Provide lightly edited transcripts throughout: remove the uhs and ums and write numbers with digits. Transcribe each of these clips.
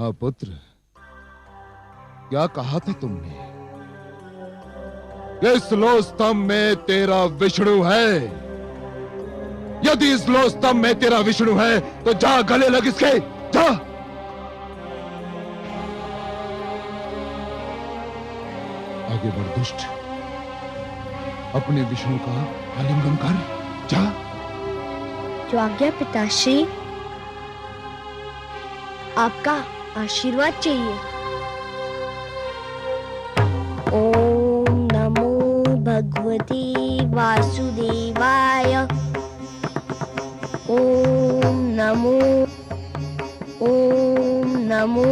हाँ पुत्र, क्या कहा था तुमने? इस लो स्तंभ में तेरा विष्णु है। यदि इस लो स्तंभ में तेरा विष्णु है तो जा गले लग इसके, जा। आगे बढ़ दुष्ट, अपने विष्णु का आलिंगन कर, जा। जो आज्ञा पिताश्री, आपका आशीर्वाद चाहिए। ओम नमो भगवते वासुदेवाय। ओम नमो, ओम नमो।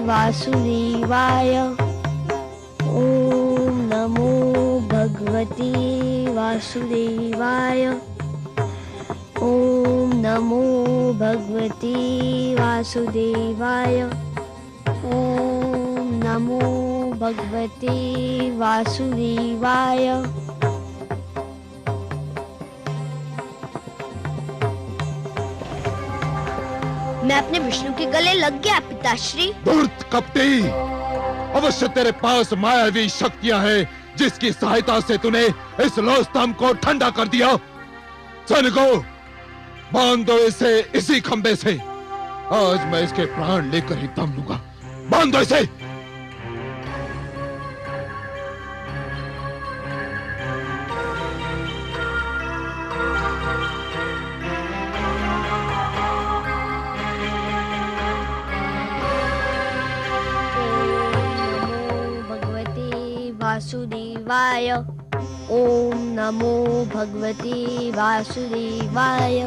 वासुदेवाय। ओम नमो भगवते वासुदेवाय। ओम नमो भगवते वासुदेवाय। ओम नमो भगवते वासुदेवाय। मैं अपने विष्णु के गले लग गया पिताश्री। धूर्त कपटी, अवश्य तेरे पास मायावी शक्तियां हैं जिसकी सहायता से तूने इस लो स्तंभ को ठंडा कर दिया। सैनिकों, बांध दो इसे इसी खंबे से। आज मैं इसके प्राण लेकर ही दम लूंगा। बांध दो इसे। वासुदेवाय। ओम नमो भगवते वासुदेवाय।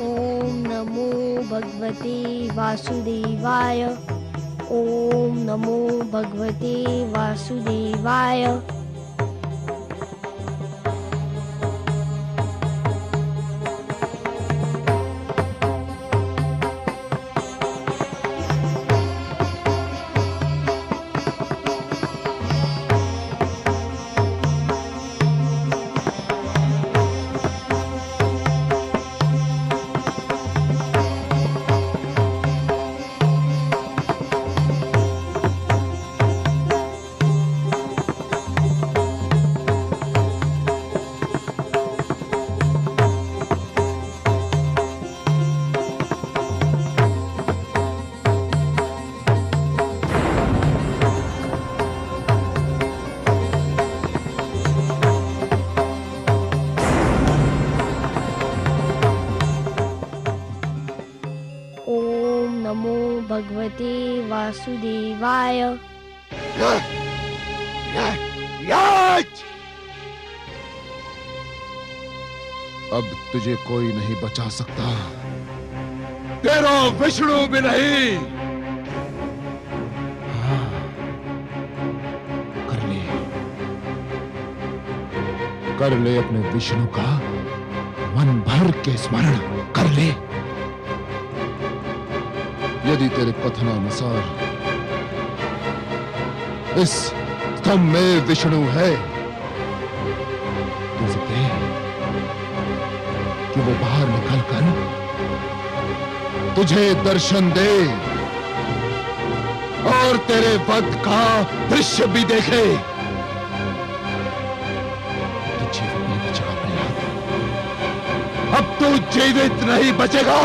ओम नमो भगवते वासुदेवाय। ओम नमो भगवते वासुदेवाय। भगवते वासुदेवाय। अब तुझे कोई नहीं बचा सकता, तेरा विष्णु भी नहीं। हाँ, कर ले अपने विष्णु का मन भर के स्मरण कर ले। यदि तेरे कथनानुसार इस स्तंभ में विष्णु है तो देख कि वो बाहर निकलकर तुझे दर्शन दे और तेरे वध का दृश्य भी देखे। तो जीवित नहीं बचेगा प्रहलाद, अब तू जीवित नहीं बचेगा।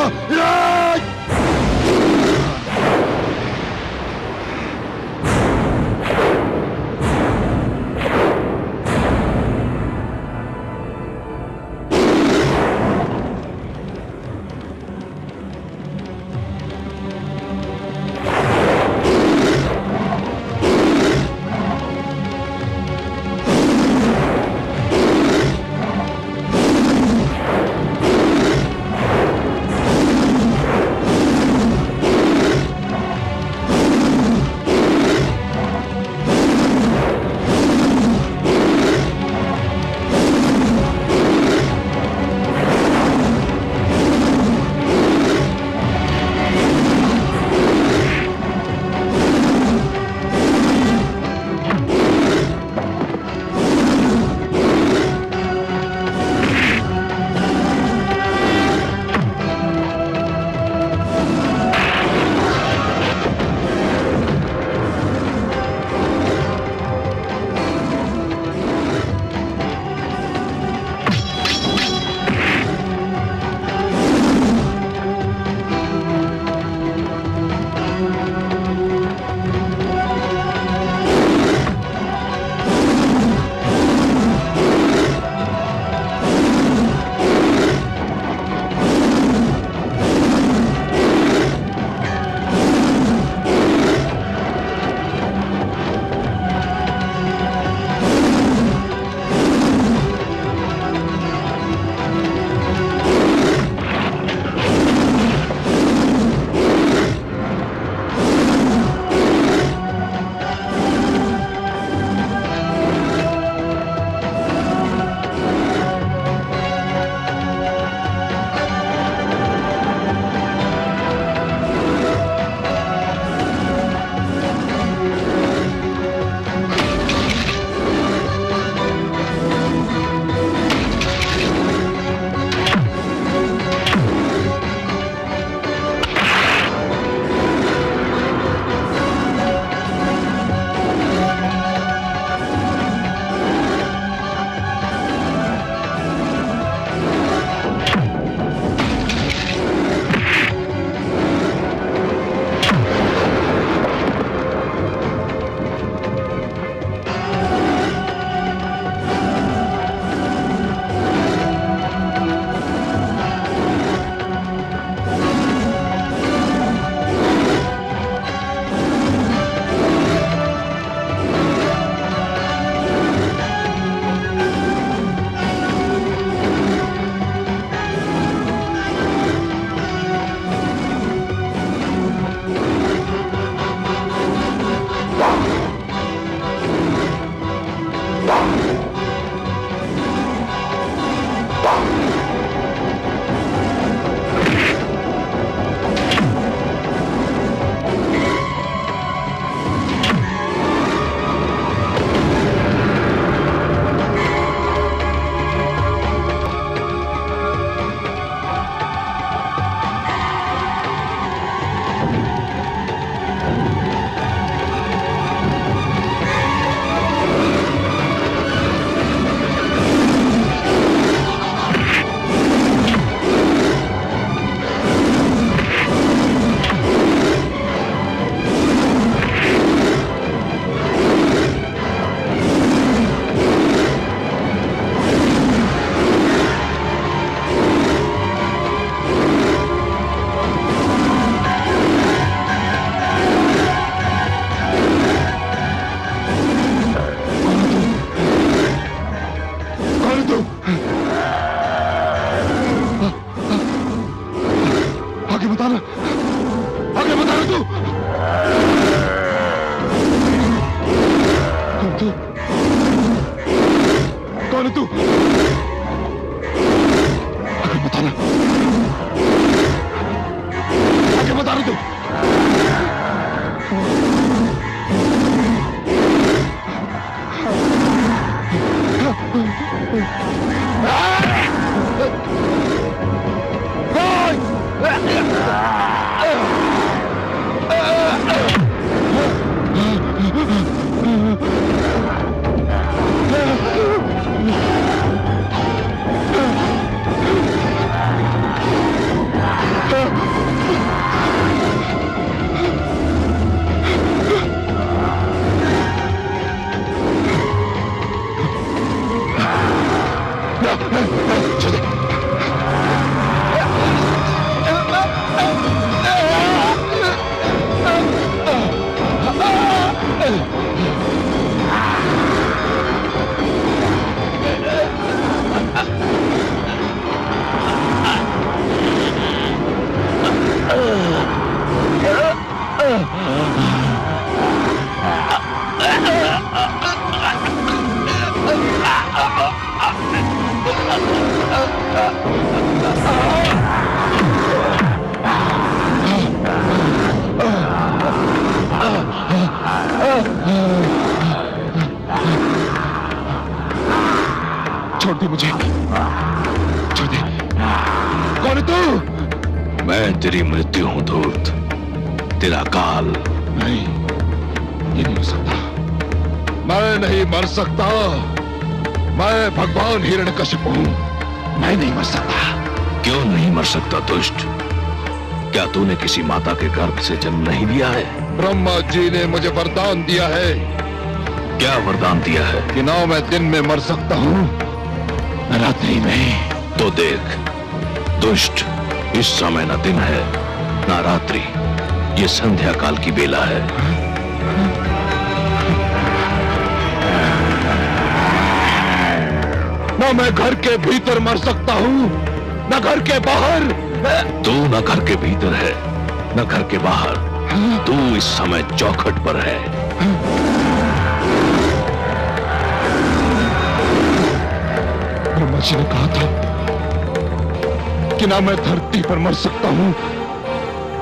छोड़ दे मुझे, छोड़ दे। कौन है तू? मैं तेरी मृत्यु हूं धूर्त, तेरा काल। नहीं, ये नहीं हो सकता। मैं नहीं मर सकता। मैं भगवान हिरण्यकशिपु हूं। मैं नहीं मर सकता। क्यों नहीं मर सकता दुष्ट? क्या तूने किसी माता के गर्भ से जन्म नहीं लिया है? ब्रह्मा जी ने मुझे वरदान दिया है। क्या वरदान दिया है? कि ना मैं दिन में मर सकता हूं, न रात्रि में। तो देख दुष्ट, इस समय न दिन है ना रात्रि, ये संध्या काल की बेला है। ना मैं घर के भीतर मर सकता हूं, न घर के बाहर। तू न घर के भीतर है न घर के बाहर, तू इस समय चौखट पर है। ब्रह्मा जी ने कहा था कि ना मैं धरती पर मर सकता हूं,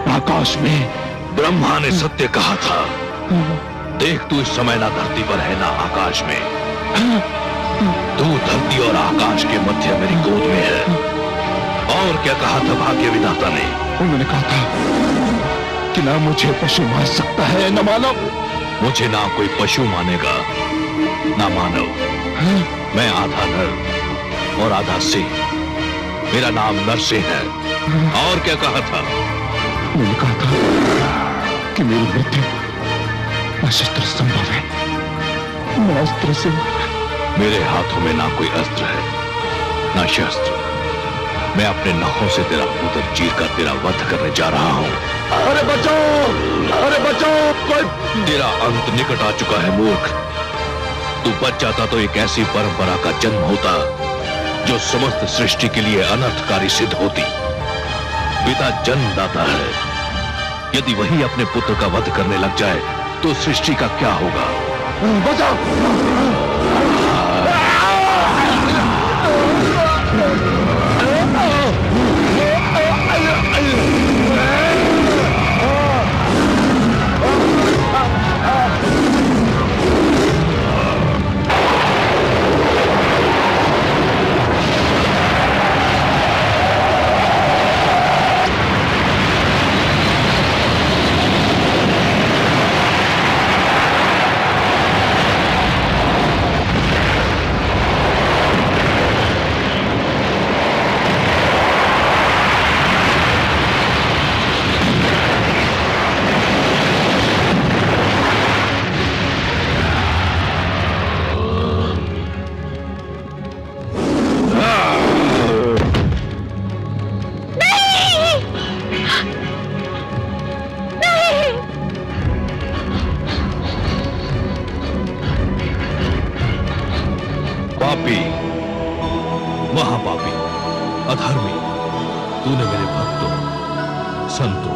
न आकाश में। ब्रह्मा ने सत्य कहा था। देख तू इस समय ना धरती पर है ना आकाश में, तू धरती और आकाश के मध्य मेरी गोद में है। और क्या कहा था भाग्य विधाता ने? उन्होंने कहा था कि ना मुझे पशु मार सकता है न मानव। मुझे ना कोई पशु मानेगा ना मानव। मैं आधा नर और आधा सिंह, मेरा नाम नरसिंह है। और क्या कहा था? उन्होंने कहा था कि मेरी मृत्यु न शस्त्र संभव है, न अस्त्र से। मेरे हाथों में ना कोई अस्त्र है ना शस्त्र। मैं अपने नखों से तेरा उदर चीर कर तेरा वध करने जा रहा हूं। अरे बचाओ, अरे बचाओ, कोई। तेरा अंत निकट आ चुका है मूर्ख। तू बच जाता तो एक ऐसी परंपरा का जन्म होता जो समस्त सृष्टि के लिए अनर्थकारी सिद्ध होती। पिता जन्मदाता है, यदि वही अपने पुत्र का वध करने लग जाए तो सृष्टि का क्या होगा? बचाओ। पापी, महापापी, अधर्मी, तूने मेरे भक्तों, संतों,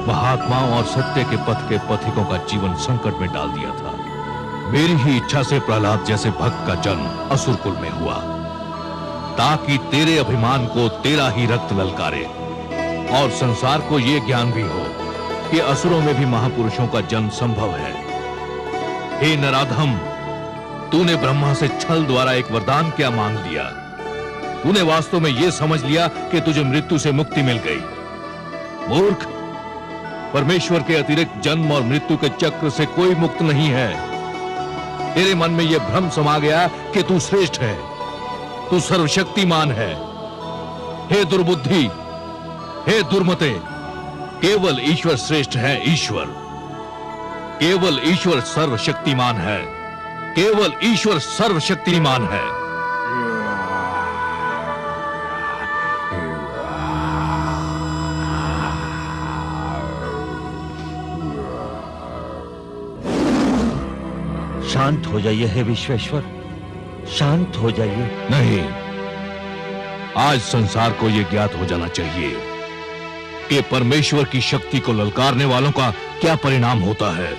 महात्माओं और सत्य के पथ के पथिकों का जीवन संकट में डाल दिया था। मेरी ही इच्छा से प्रहलाद जैसे भक्त का जन्म असुरकुल में हुआ, ताकि तेरे अभिमान को तेरा ही रक्त ललकारे और संसार को यह ज्ञान भी हो कि असुरों में भी महापुरुषों का जन्म संभव है। हे नराधम, तूने ब्रह्मा से छल द्वारा एक वरदान क्या मांग लिया? तूने वास्तव में यह समझ लिया कि तुझे मृत्यु से मुक्ति मिल गई। मूर्ख, परमेश्वर के अतिरिक्त जन्म और मृत्यु के चक्र से कोई मुक्त नहीं है। तेरे मन में यह भ्रम समा गया कि तू श्रेष्ठ है, तू सर्वशक्तिमान है। हे दुर्बुद्धि, हे दुर्मते, केवल ईश्वर श्रेष्ठ है। ईश्वर, केवल ईश्वर सर्वशक्तिमान है। केवल ईश्वर सर्वशक्तिमान है। शांत हो जाइए हे विश्वेश्वर, शांत हो जाइए। नहीं, आज संसार को यह ज्ञात हो जाना चाहिए कि परमेश्वर की शक्ति को ललकारने वालों का क्या परिणाम होता है।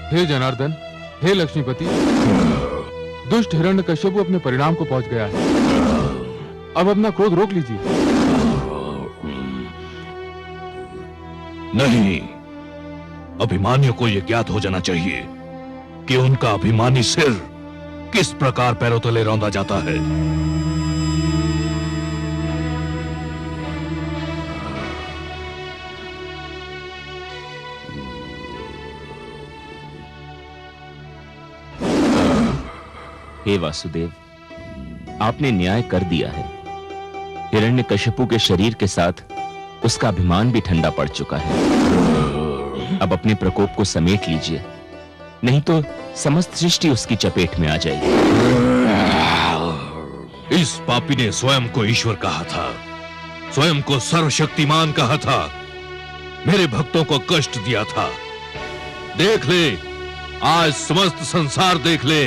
हे जनार्दन, हे लक्ष्मीपति, दुष्ट हिरण्यकश्यप अपने परिणाम को पहुंच गया है। अब अपना क्रोध रोक लीजिए। नहीं, अभिमानियों को यह ज्ञात हो जाना चाहिए कि उनका अभिमानी सिर किस प्रकार पैरों तले रौंदा जाता है। हे वासुदेव, आपने न्याय कर दिया है। हिरण्यकश्यपु के शरीर के साथ उसका अभिमान भी ठंडा पड़ चुका है। अब अपने प्रकोप को समेट लीजिए, नहीं तो समस्त सृष्टि उसकी चपेट में आ जाएगी। इस पापी ने स्वयं को ईश्वर कहा था, स्वयं को सर्वशक्तिमान कहा था, मेरे भक्तों को कष्ट दिया था। देख ले, आज समस्त संसार देख ले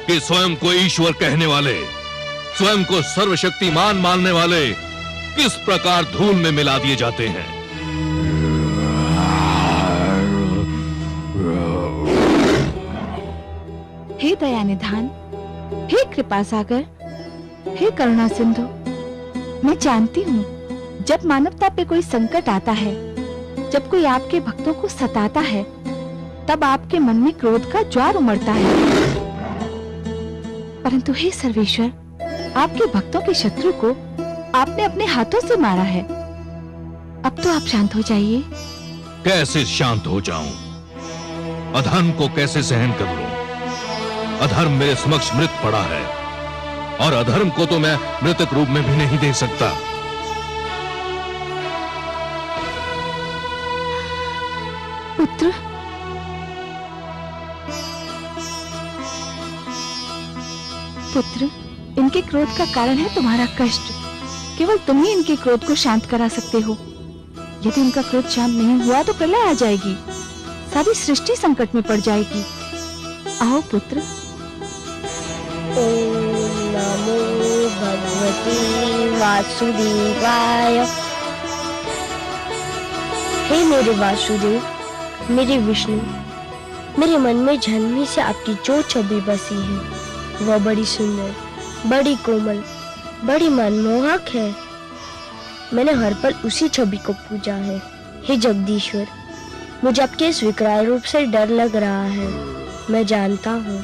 कि स्वयं को ईश्वर कहने वाले, स्वयं को सर्वशक्तिमान मानने वाले किस प्रकार धूल में मिला दिए जाते हैं। हे दया निधान, हे कृपा सागर, हे करुणा सिंधु, मैं जानती हूँ जब मानवता पे कोई संकट आता है, जब कोई आपके भक्तों को सताता है, तब आपके मन में क्रोध का ज्वार उमड़ता है। परंतु हे सर्वेश्वर, आपके भक्तों के शत्रु को आपने अपने हाथों से मारा है। अब तो आप शांत हो जाइए। कैसे शांत हो जाऊं? अधर्म को कैसे सहन कर लूं? अधर्म मेरे समक्ष मृत पड़ा है और अधर्म को तो मैं मृतक रूप में भी नहीं देख सकता। पुत्र, पुत्र, इनके क्रोध का कारण है तुम्हारा कष्ट। केवल तुम ही इनके क्रोध को शांत करा सकते हो। यदि इनका क्रोध शांत नहीं हुआ तो प्रलय आ जाएगी, सारी सृष्टि संकट में पड़ जाएगी। आओ पुत्र। ओम नमो भगवते वासुदेवाय। हे मेरे वासुदेव, मेरे विष्णु, मेरे मन में जन्मी से आपकी जो छवि बसी है वह बड़ी सुंदर, बड़ी कोमल, बड़ी मनमोहक है। मैंने हर पल उसी छवि को पूजा है। हे जगदीश्वर, मुझे आपके इस विकराल रूप से डर लग रहा है। मैं जानता हूँ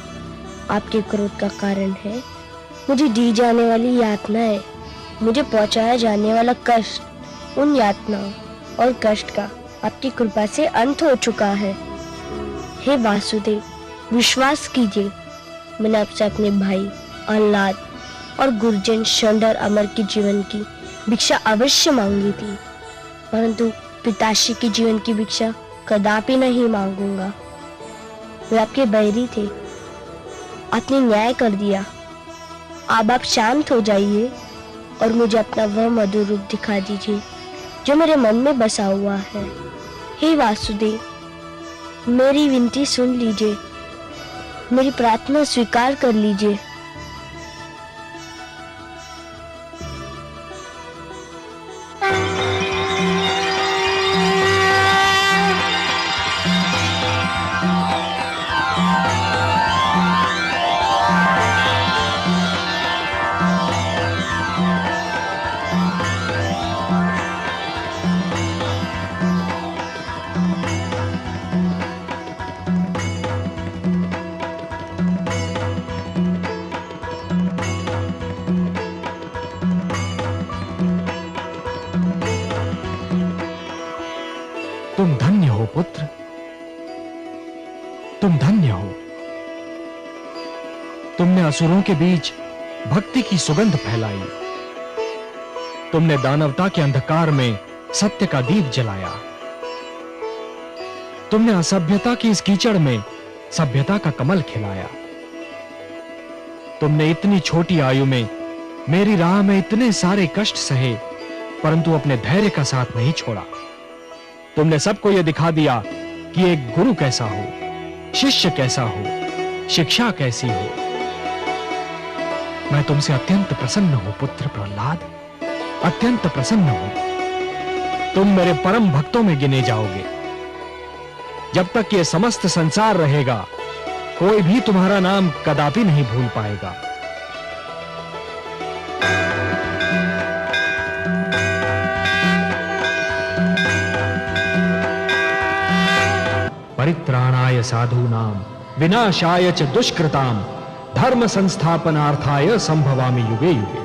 आपके क्रोध का कारण है मुझे दी जाने वाली यातनाएं, मुझे पहुंचाया जाने वाला कष्ट। उन यातनाओं और कष्ट का आपकी कृपा से अंत हो चुका है। हे वासुदेव, विश्वास कीजिए, मैंने आपसे अपने भाई अल्लाद और गुरुजन शंडर अमर के जीवन की भिक्षा अवश्य मांगी थी, परंतु पिताश्री के जीवन की भिक्षा कदापि नहीं मांगूंगा। वे आपके बैरी थे, आपने न्याय कर दिया। अब आप शांत हो जाइए और मुझे अपना वह मधुर रूप दिखा दीजिए जो मेरे मन में बसा हुआ है। हे वासुदेव, मेरी विनती सुन लीजिए, मेरी प्रार्थना स्वीकार कर लीजिए। तुमने असुरों के बीच भक्ति की सुगंध फैलाई। तुमने दानवता के अंधकार में सत्य का दीप जलाया। तुमने असभ्यता की इस कीचड़ में सभ्यता का कमल खिलाया। तुमने इतनी छोटी आयु में मेरी राह में इतने सारे कष्ट सहे, परंतु अपने धैर्य का साथ नहीं छोड़ा। तुमने सबको यह दिखा दिया कि एक गुरु कैसा हो, शिष्य कैसा हो, शिक्षा कैसी हो। मैं तुमसे अत्यंत प्रसन्न हूं पुत्र प्रहलाद, अत्यंत प्रसन्न हूं। तुम मेरे परम भक्तों में गिने जाओगे। जब तक ये समस्त संसार रहेगा, कोई भी तुम्हारा नाम कदापि नहीं भूल पाएगा। परित्राणाय साधूनां विनाशाय च दुष्कृतां धर्म संस्थापनार्थाय संभवामि युगे युगे।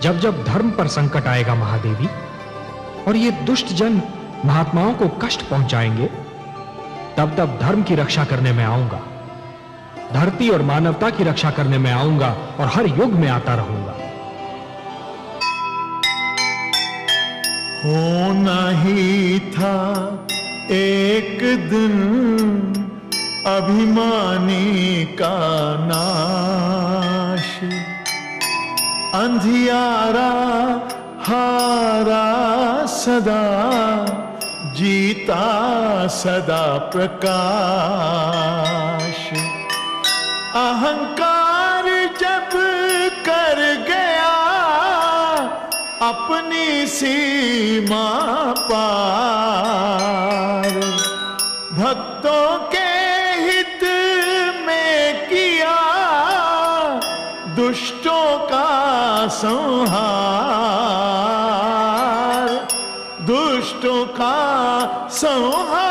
जब जब धर्म पर संकट आएगा महादेवी, और ये दुष्ट जन महात्माओं को कष्ट पहुंचाएंगे, तब तब धर्म की रक्षा करने में आऊंगा, धरती और मानवता की रक्षा करने में आऊंगा और हर युग में आता रहूंगा। होना ही था एक दिन अभिमानी का नाश, अंधियारा हारा सदा, जीता सदा प्रकाश। अहंकार जब कर गया अपनी सीमा पार, भक्तों के हित में किया दुष्टों का संहार, दुष्टों का संहार।